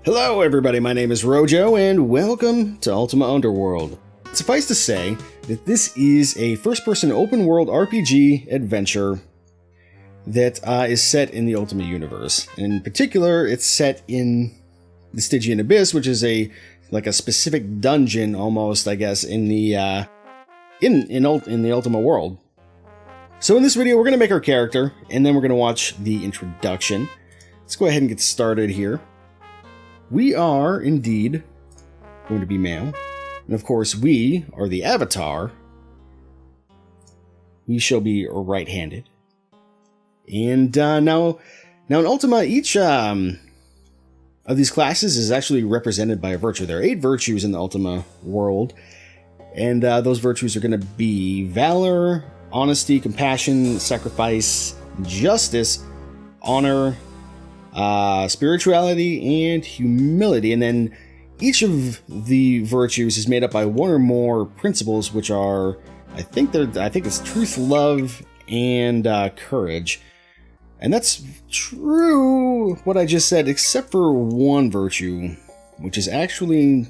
Hello everybody, my name is Rojo and welcome to Ultima Underworld. Suffice to say that this is a first-person open-world RPG adventure that is set in the Ultima universe. In particular, it's set in the Stygian Abyss, which is a specific dungeon almost, I guess, in the Ultima world. So in this video, we're going to make our character, and then we're going to watch the introduction. Let's go ahead and get started here. We are, indeed, going to be male. And of course, we are the avatar. We shall be right-handed. And now in Ultima, each of these classes is actually represented by a virtue. There are 8 virtues in the Ultima world. And those virtues are going to be valor, honesty, compassion, sacrifice, justice, honor, spirituality, and humility. And then each of the virtues is made up by one or more principles, which are, I think it's truth, love, and courage. And that's true what I just said, except for one virtue, which is actually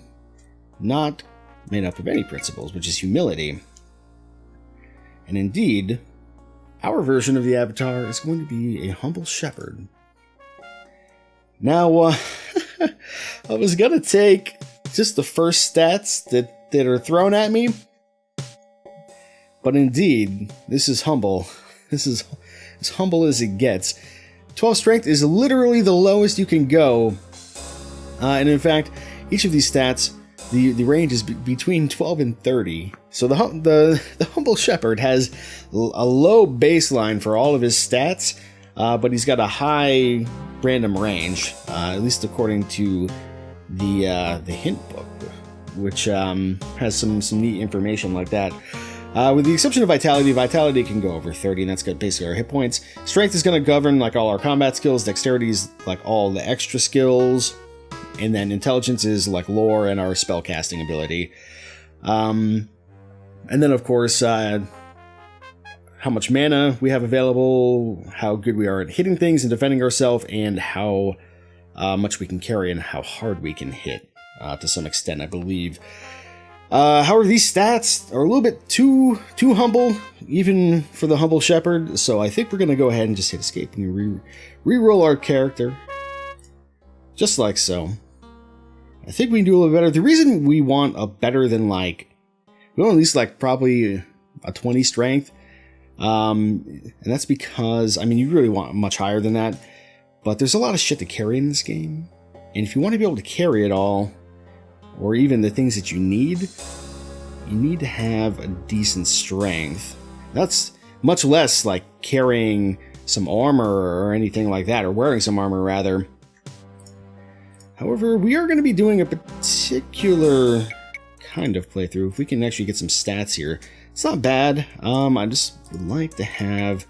not made up of any principles, which is humility. And indeed, our version of the avatar is going to be a humble shepherd. Now, I was going to take just the first stats that are thrown at me. But indeed, this is humble. This is as humble as it gets. 12 strength is literally the lowest you can go. And in fact, each of these stats, the range is between 12 and 30. So the humble shepherd has a low baseline for all of his stats, but he's got a high random range, at least according to the hint book, which has some neat information like that. With the exception of vitality, vitality can go over 30, and that's got basically our hit points. Strength is going to govern like all our combat skills. Dexterity is like all the extra skills, and then intelligence is like lore and our spellcasting ability. And then of course, how much mana we have available, how good we are at hitting things and defending ourselves, and how much we can carry and how hard we can hit to some extent, I believe. However, these stats are a little bit too humble, even for the humble shepherd, so I think we're going to go ahead and just hit escape and re-roll our character, just like so. I think we can do a little better. The reason we want a better than we want at least probably a 20 strength, and that's because, I mean, you really want much higher than that, but there's a lot of shit to carry in this game, and if you want to be able to carry it all, or even the things that you need to have a decent strength. That's much less like carrying some armor or anything like that, or wearing some armor rather. However, we are going to be doing a particular kind of playthrough. If we can actually get some stats here, it's not bad. I just would like to have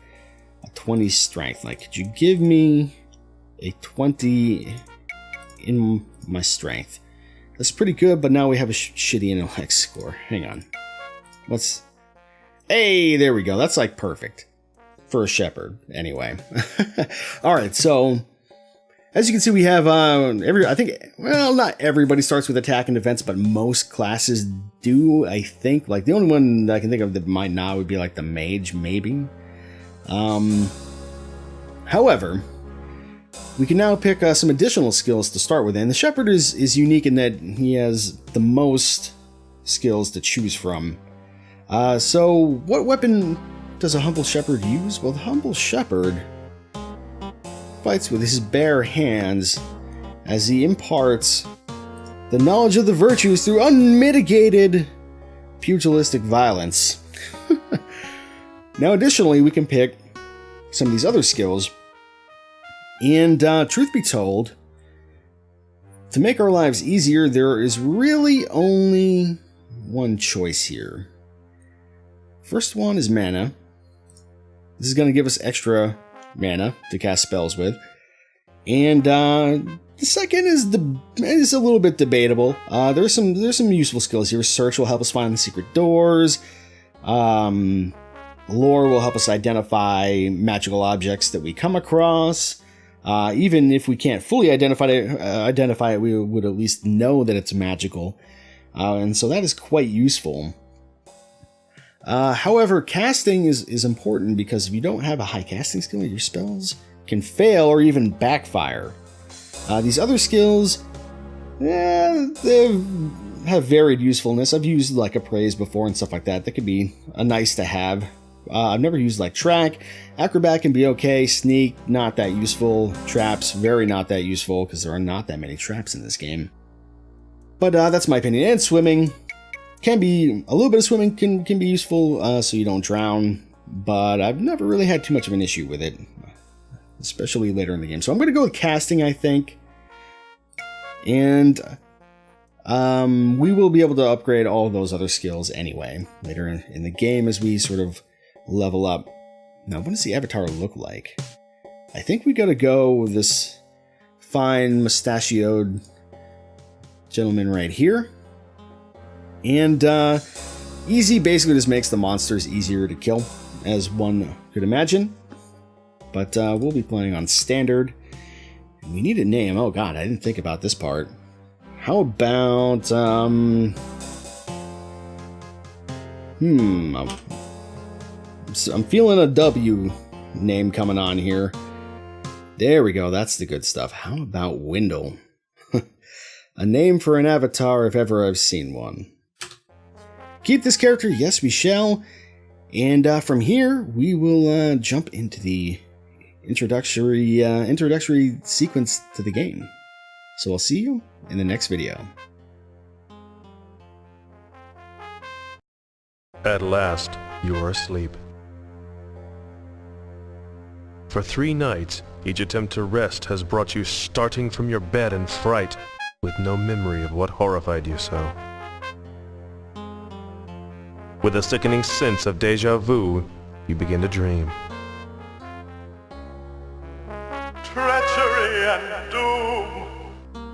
a 20 strength. Could you give me a 20 in my strength? That's pretty good, but now we have a shitty intellect score. Hang on. Hey, there we go. That's perfect. For a shepherd, anyway. Alright, so as you can see, we have not everybody starts with attack and defense, but most classes do, I think. The only one that I can think of that might not would be the mage, maybe. However, we can now pick some additional skills to start with, and the shepherd is unique in that he has the most skills to choose from. So what weapon does a humble shepherd use? Well, the humble shepherd fights with his bare hands as he imparts the knowledge of the virtues through unmitigated pugilistic violence. Now, additionally, we can pick some of these other skills. And truth be told, to make our lives easier, there is really only one choice here. First one is mana. This is going to give us extra mana to cast spells with. And the second is a little bit debatable. There's some useful skills here. Search will help us find the secret doors. Lore will help us identify magical objects that we come across. Even if we can't fully identify it, we would at least know that it's magical. And so that is quite useful. However, casting is important because if you don't have a high casting skill, your spells can fail or even backfire. These other skills, they have varied usefulness. I've used like Appraise before and stuff like that. That could be a nice to have. I've never used like Track. Acrobat can be okay. Sneak, not that useful. Traps, very not that useful because there are not that many traps in this game. But that's my opinion. And swimming can be, a little bit of swimming can be useful so you don't drown. But I've never really had too much of an issue with it, especially later in the game. So I'm going to go with casting, I think. And we will be able to upgrade all of those other skills anyway later in the game as we sort of level up. Now, what does the avatar look like? I think we gotta go with this fine mustachioed gentleman right here. And easy basically just makes the monsters easier to kill, as one could imagine. But we'll be playing on standard. And we need a name. Oh god, I didn't think about this part. How about I'm feeling a W name coming on here. There we go, that's the good stuff. How about Wendell? A name for an avatar if ever I've seen one. Keep this character, yes we shall. And from here, we will jump into the introductory sequence to the game. So I'll see you in the next video. At last, you are asleep. For 3 nights, each attempt to rest has brought you starting from your bed in fright, with no memory of what horrified you so. With a sickening sense of déjà vu, you begin to dream. Treachery and doom!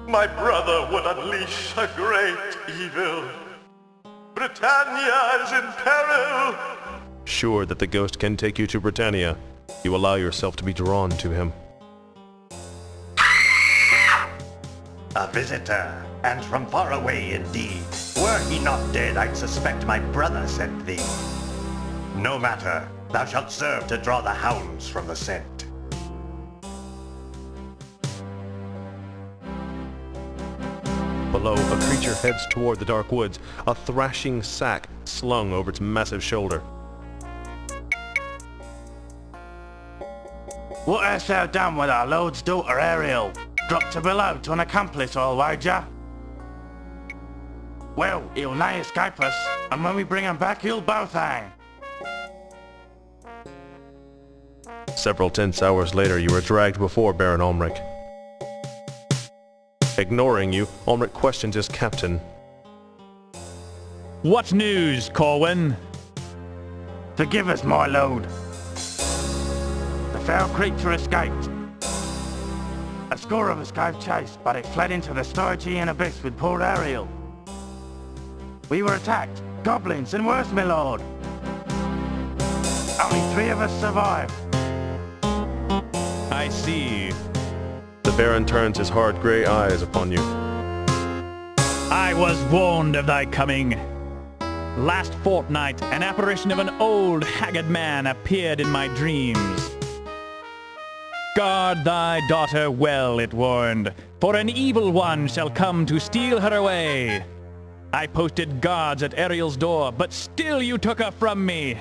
My brother would unleash a great evil. Britannia is in peril! Sure that the ghost can take you to Britannia, you allow yourself to be drawn to him. A visitor, and from far away indeed. Were he not dead, I'd suspect my brother sent thee. No matter, thou shalt serve to draw the hounds from the scent. Below, a creature heads toward the dark woods, a thrashing sack slung over its massive shoulder. What hast thou done with our lord's daughter Ariel? Dropped her below to an accomplice, I'll wager. Well, he'll nigh escape us, and when we bring him back, he'll both hang. Several tense hours later, you are dragged before Baron Ulmric. Ignoring you, Ulmric questions his captain. What news, Corwin? Forgive us, my lord. The foul creature escaped. A score of us gave chase, but it fled into the Stygian Abyss with poor Ariel. We were attacked, goblins and worse, my lord. Only 3 of us survived. I see. The Baron turns his hard grey eyes upon you. I was warned of thy coming. Last fortnight, an apparition of an old, haggard man appeared in my dreams. Guard thy daughter well, it warned, for an evil one shall come to steal her away. I posted guards at Ariel's door, but still you took her from me.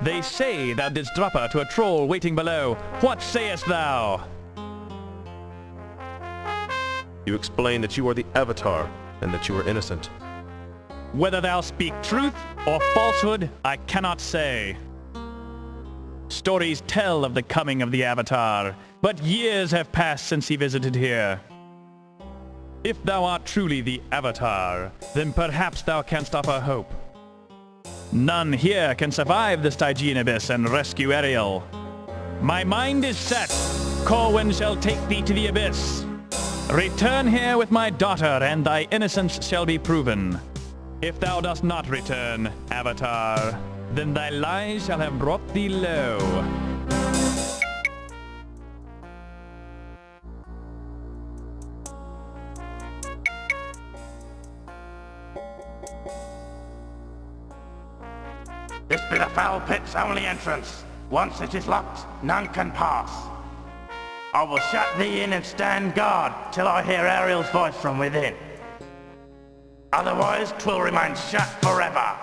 They say thou didst drop her to a troll waiting below. What sayest thou? You explain that you are the Avatar, and that you are innocent. Whether thou speak truth or falsehood, I cannot say. Stories tell of the coming of the Avatar, but years have passed since he visited here. If thou art truly the Avatar, then perhaps thou canst offer hope. None here can survive the Stygian Abyss and rescue Ariel. My mind is set. Corwin shall take thee to the Abyss. Return here with my daughter, and thy innocence shall be proven. If thou dost not return, Avatar, then thy lies shall have brought thee low. This be the foul pit's only entrance. Once it is locked, none can pass. I will shut thee in and stand guard till I hear Ariel's voice from within. Otherwise, 'twill remain shut forever.